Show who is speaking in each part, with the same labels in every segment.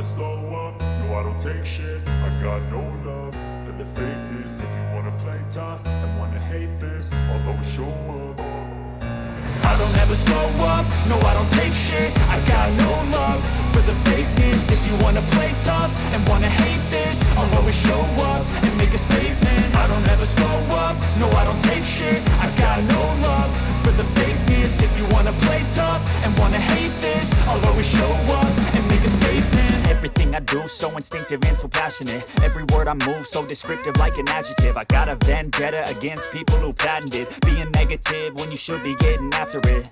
Speaker 1: slow up, no I don't take shit. I got no love for the fakeness. If you wanna play tough and wanna hate this, I'll always show up. I don't ever slow up, no I don't take shit. I got no love for the fakeness. If you wanna play tough and wanna hate this, I'll always show up and make a statement. I don't ever slow up, no I don't take shit. I got no love for the fakeness. If you wanna play tough and wanna hate this, I'll always show up and make a statement.
Speaker 2: Everything I do so instinctive and so passionate. Every word I move so descriptive like an adjective. I got a vendetta against people who patented being negative when you should be getting after it.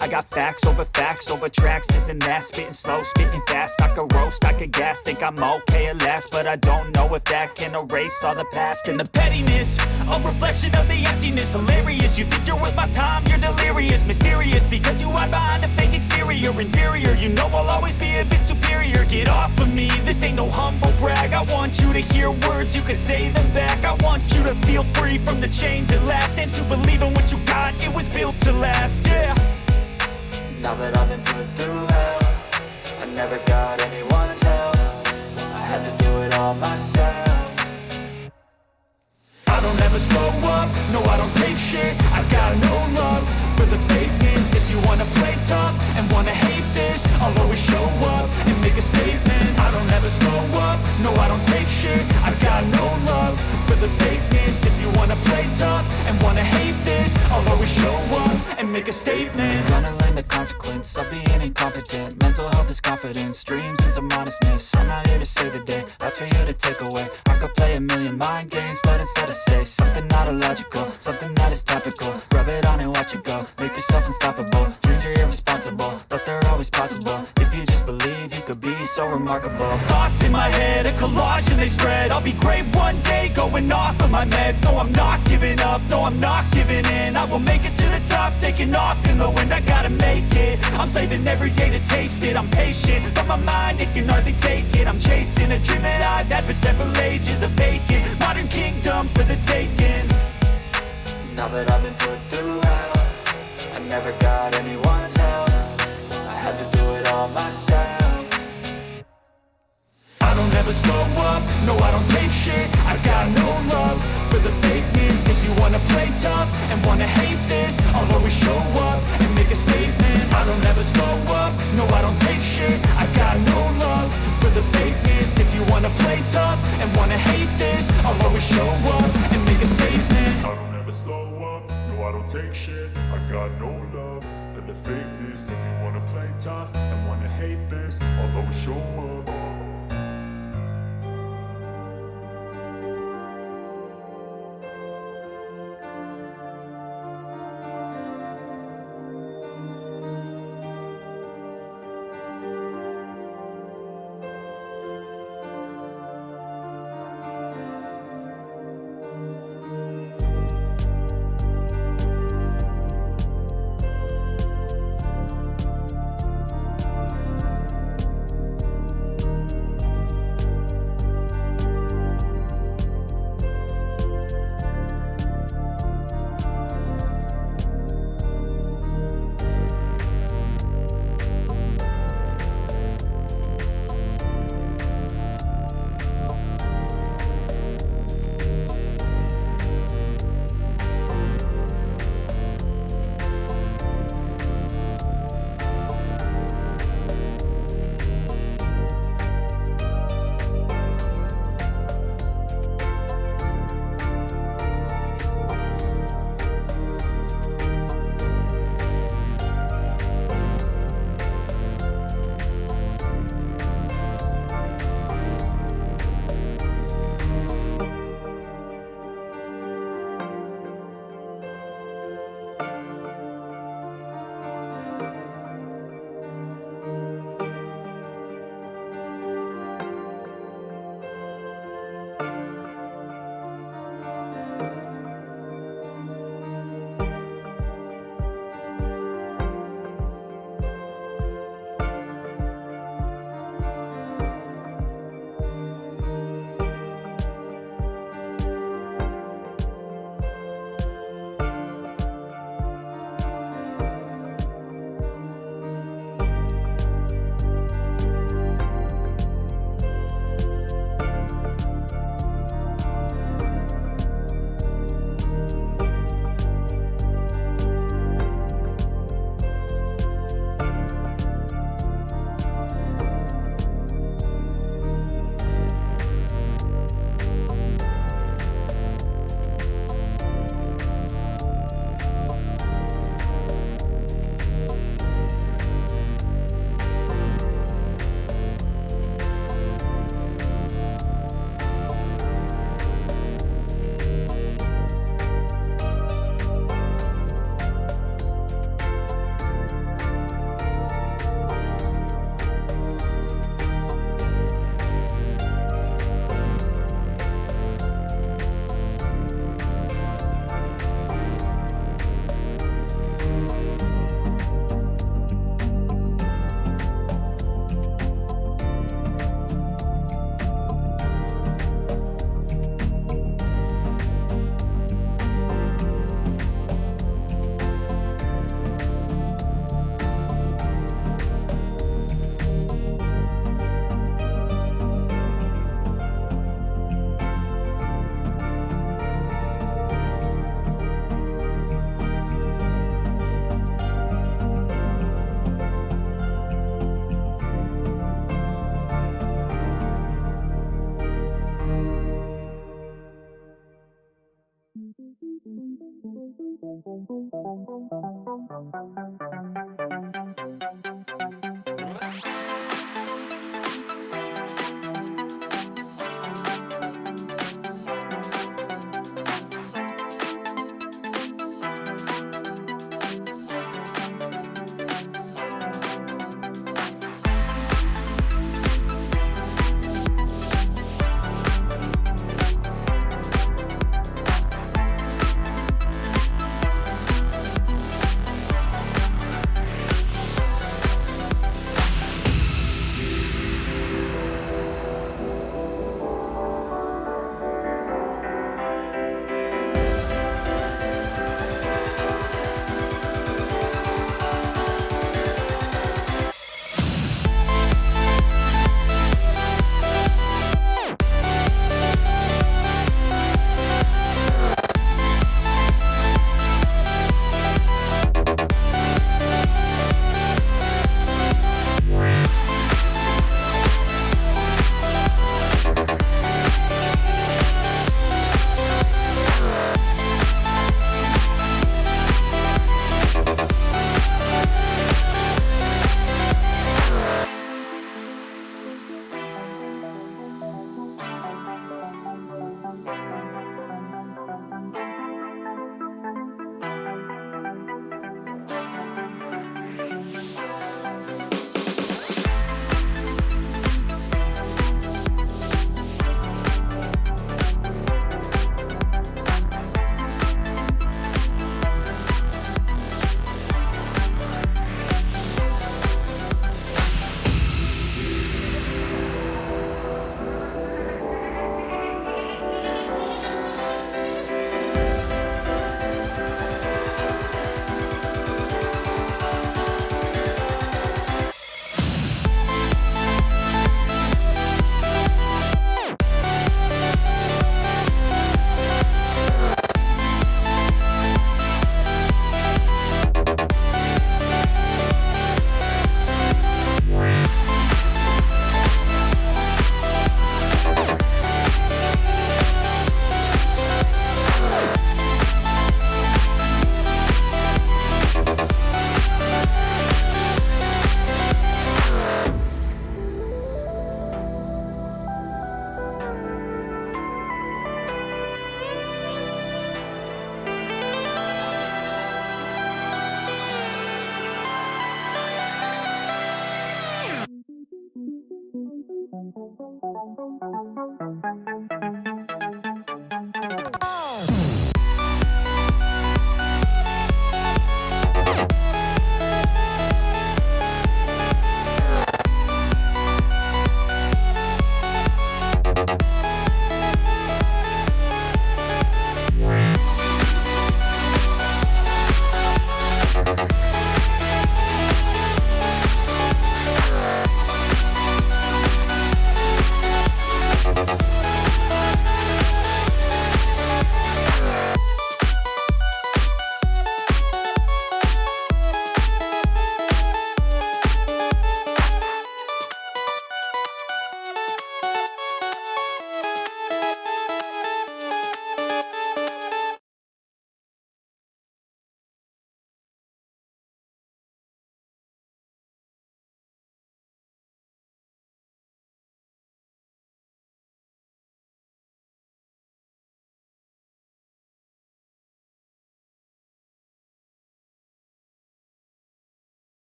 Speaker 2: I got facts over tracks, this and that. Spitting slow, spitting fast, I could roast, I could gas. Think I'm okay at last, but I don't know if that can erase all the past. And the pettiness, a reflection of the emptiness. Hilarious, you think you're worth my time, you're delirious. Mysterious, because you hide behind a fake exterior. Inferior, you know I'll always be a bit superior. Get off of me, this ain't no humble brag. I want you to hear words, you can say them back. I want you to feel free from the chains at last, and to believe in what you got, it was built to last, yeah.
Speaker 3: Now that I've been put through hell, I never got anyone's help. I had to do it all myself.
Speaker 1: I don't ever slow up, no I don't take shit. I got no love for the fakeness. If you wanna play tough and wanna hate this, I'll always show up and make a statement. I don't ever slow up, no I don't take shit. I got no love for the fakeness. If you wanna play tough and wanna hate this, I'll always show up and make a statement.
Speaker 3: Gonna learn the consequence of being incompetent. Mental health is confidence, dreams and some modestness. I'm not here to save the day, that's for you to take away. I could play a million mind games, but instead I say something not illogical, something that is topical. Rub it on and watch it go, make yourself unstoppable. Dreams are irresponsible, but they're always possible. If you just believe, you could be so remarkable.
Speaker 2: Thoughts in my head, a collage and they spread. I'll be great one day, going off of my meds. No, I'm not giving up, no, I'm not giving in. I will make it to the top, taking off in the wind. I gotta make it, I'm saving every day to taste it. I'm patient, but my mind, it can hardly take it. I'm chasing a dream that I've had for several ages. A vacant, modern kingdom for the taking.
Speaker 3: Now that I've been put through hell, I never got anyone's help. I had to do it all myself.
Speaker 1: I don't ever slow up, no I don't take shit. I got no love for the fakeness. If you wanna play tough and wanna hate this, I'll always show up and make a statement. I don't ever slow up, no I don't take shit. I got no love for the fakeness. If you wanna play tough and wanna hate this, I'll always show up and make a statement. I don't ever slow up, no I don't take shit. I got no love for the fakeness. If you wanna play tough and wanna hate this, I'll always show up.